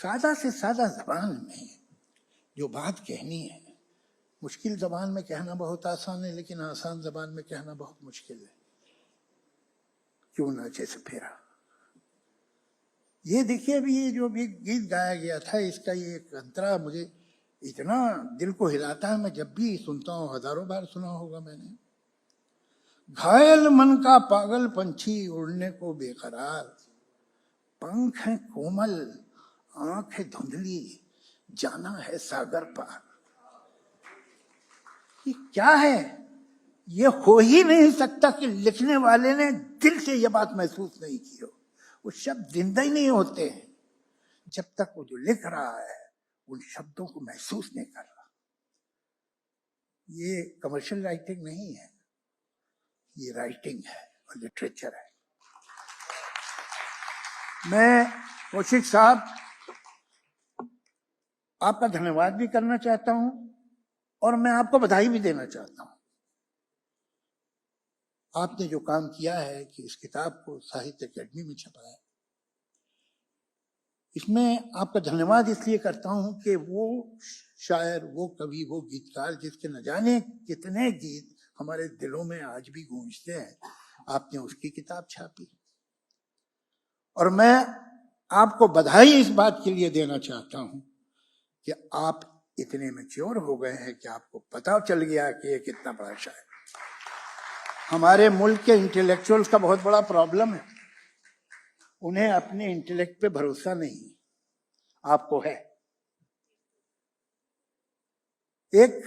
सादा से सादा जबान में जो बात कहनी है, मुश्किल जबान में कहना बहुत आसान है, लेकिन आसान जबान में कहना बहुत मुश्किल है। क्यों ना जैसे फेरा, ये देखिए अभी ये जो भी गीत गाया गया था, इसका ये एक अंतरा मुझे इतना दिल को हिलाता है, मैं जब भी सुनता हूँ, हजारों बार सुना होगा मैंने। घायल मन का पागल पंछी उड़ने को बेकरार, पंख है कोमल आंख है धुंधली, जाना है सागर पार। ये क्या है? ये हो ही नहीं सकता कि लिखने वाले ने दिल से ये बात महसूस नहीं की हो। वो शब्द जिंदा ही नहीं होते हैं जब तक वो जो लिख रहा है उन शब्दों को महसूस नहीं कर रहा। ये कमर्शियल राइटिंग नहीं है, ये राइटिंग है और लिटरेचर है। मैं कौशिक साहब आपका धन्यवाद भी करना चाहता हूं और मैं आपको बधाई भी देना चाहता हूं। आपने जो काम किया है कि इस किताब को साहित्य अकेडमी में छपाया, इसमें आपका धन्यवाद इसलिए करता हूं कि वो शायर, वो कवि, वो गीतकार जिसके न जाने कितने गीत हमारे दिलों में आज भी गूंजते हैं, आपने उसकी किताब छापी। और मैं आपको बधाई इस बात के लिए देना चाहता हूं कि आप इतने मैच्योर हो गए हैं कि आपको पता चल गया कि ये कितना बड़ा शायर। हमारे मुल्क के इंटेलेक्चुअल्स का बहुत बड़ा प्रॉब्लम है, उन्हें अपने इंटेलेक्ट पे भरोसा नहीं, आपको है। एक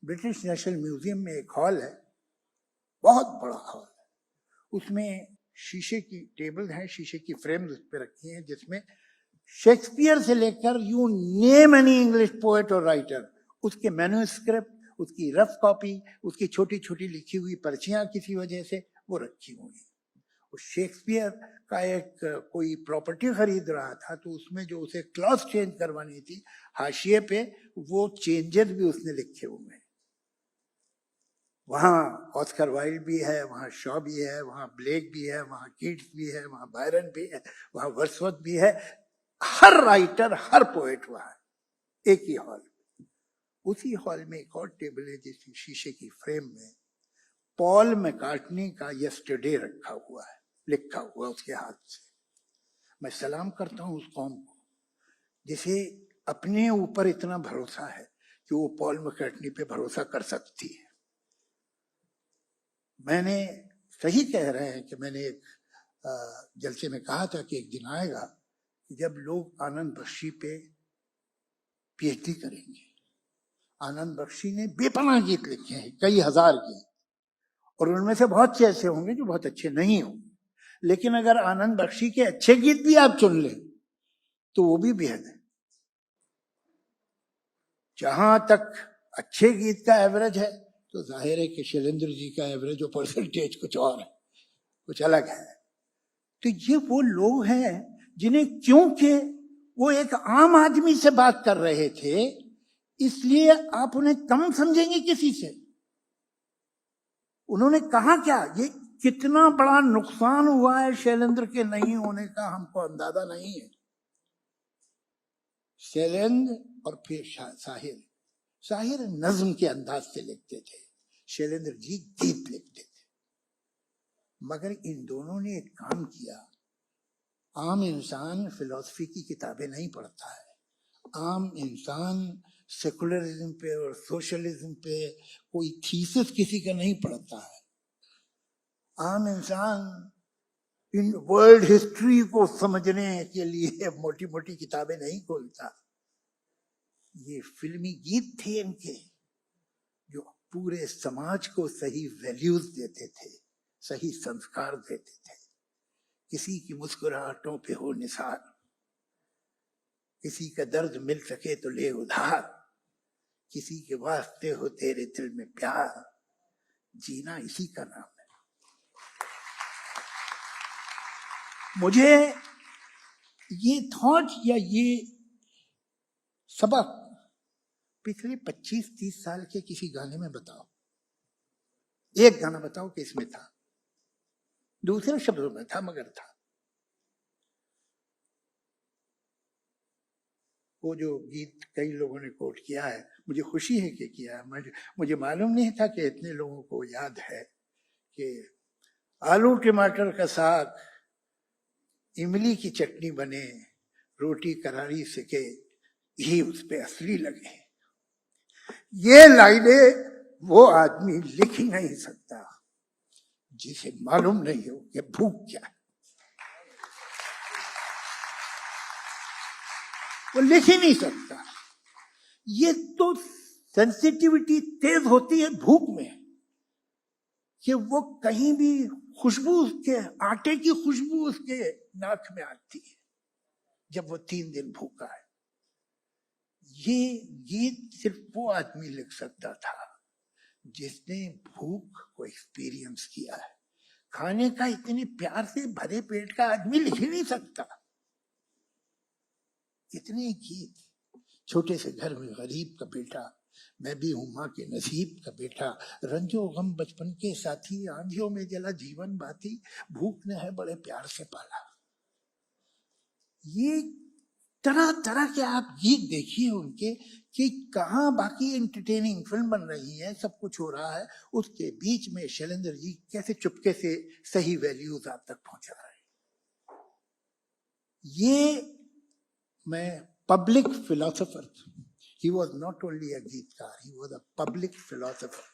ब्रिटिश नेशनल म्यूजियम में एक हॉल है, बहुत बड़ा हॉल है, उसमें शीशे की टेबल है, शीशे की फ्रेम्स उस पर रखी हैं, जिसमें शेक्सपियर से लेकर you name any English poet और राइटर, उसके मैन्युस्क्रिप्ट, उसकी रफ कॉपी, उसकी छोटी छोटी लिखी हुई पर्चियां किसी वजह से वो रखी हुई। शेक्सपियर का एक कोई प्रॉपर्टी खरीद रहा था, तो उसमें जो उसे क्लॉज चेंज करवानी थी, हाशिए पे वो चेंजेस भी उसने लिखे हुए हैं। वहां ऑस्कर वाइल्ड भी है, वहां शॉ भी है, वहां ब्लेक भी है, वहां कीट्स भी है, वहां बायरन भी है, वहां वर्ड्सवर्थ भी है। हर राइटर, हर पोएट वहां है, एक ही हॉल। उसी हॉल में एक और टेबल है जिसकी शीशे की फ्रेम में पॉल मैकार्टनी का यस्टरडे रखा हुआ है, लिखा हुआ उसके हाथ से। मैं सलाम करता हूं उस कौम को जिसे अपने ऊपर इतना भरोसा है कि वो पॉल मैकार्टनी पे भरोसा कर सकती है। मैंने सही कह रहे हैं कि मैंने एक जलसे में कहा था कि एक दिन आएगा कि जब लोग आनंद बख्शी पे पीएचडी करेंगे। आनंद बख्शी ने बेपनाह गीत लिखे हैं, कई हजार गीत, और उनमें से बहुत से ऐसे होंगे जो बहुत अच्छे नहीं होंगे, लेकिन अगर आनंद बख्शी के अच्छे गीत भी आप चुन लें तो वो भी बेहद है। जहां तक अच्छे गीत का एवरेज है तो जाहिर है कि शैलेंद्र जी का एवरेज और परसेंटेज कुछ और है, कुछ अलग है। तो ये वो लोग हैं जिन्हें, क्योंकि वो एक आम आदमी से बात कर रहे थे, इसलिए आप उन्हें कम समझेंगे किसी से। उन्होंने कहा क्या, ये कितना बड़ा नुकसान हुआ है शैलेंद्र के नहीं होने का, हमको अंदाजा नहीं है। शैलेंद्र और फिर साहिर नज्म के अंदाज से लिखते थे, शैलेंद्र जी गीत लिखते थे। मगर इन दोनों ने एक काम किया, आम इंसान फिलॉसफी की किताबें नहीं पढ़ता है, आम इंसान सेकुलरिज्म पे और सोशलिज्म पे कोई थीसिस किसी का नहीं पढ़ता है, आम इंसान इन वर्ल्ड हिस्ट्री को समझने के लिए मोटी मोटी किताबें नहीं खोलता। ये फिल्मी गीत थे इनके, जो पूरे समाज को सही वैल्यूज देते थे, सही संस्कार देते थे। किसी की मुस्कुराहटों पे हो निसार, किसी का दर्द मिल सके तो ले उधार, किसी के वास्ते हो तेरे दिल में प्यार, जीना इसी का नाम है। मुझे ये थॉट या ये सबक पिछले 25-30 साल के किसी गाने में बताओ, एक गाना बताओ कि इसमें था, दूसरे शब्दों में था मगर था। वो जो गीत कई लोगों ने कोट किया है, मुझे खुशी है कि किया है। मुझे मालूम नहीं था कि इतने लोगों को याद है कि आलू टमाटर का साग, इमली की चटनी बने, रोटी करारी सिके, घी उस पे असली लगे। ये लाइनें वो आदमी लिख ही नहीं सकता जिसे मालूम नहीं हो कि भूख क्या है। वो लिख ही नहीं सकता। ये तो सेंसिटिविटी तेज होती है भूख में कि वो कहीं भी खुशबू, उसके आटे की खुशबू उसके नाक में आती है जब वो 3 दिन भूखा है। ये गीत सिर्फ वो आदमी लिख सकता था जिसने भूख को एक्सपीरियंस किया है। खाने का इतने प्यार से भरे पेट का आदमी लिख ही नहीं सकता। इतने गीत, छोटे से घर में गरीब का बेटा, मैं भी हूं माँ के नसीब का बेटा, रंजो गम बचपन के साथी, आंधियों में जला जीवन बाती, भूख ने है बड़े प्यार से पाला। ये तरह तरह के आप गीत देखिए उनके कि कहाँ बाकी एंटरटेनिंग फिल्म बन रही है, सब कुछ हो रहा है, उसके बीच में शैलेंद्र जी कैसे चुपके से सही वैल्यूज आप तक पहुंचा रहे हैं। ये मैं public philosopher, he was not only a गीतकार, he was a public philosopher।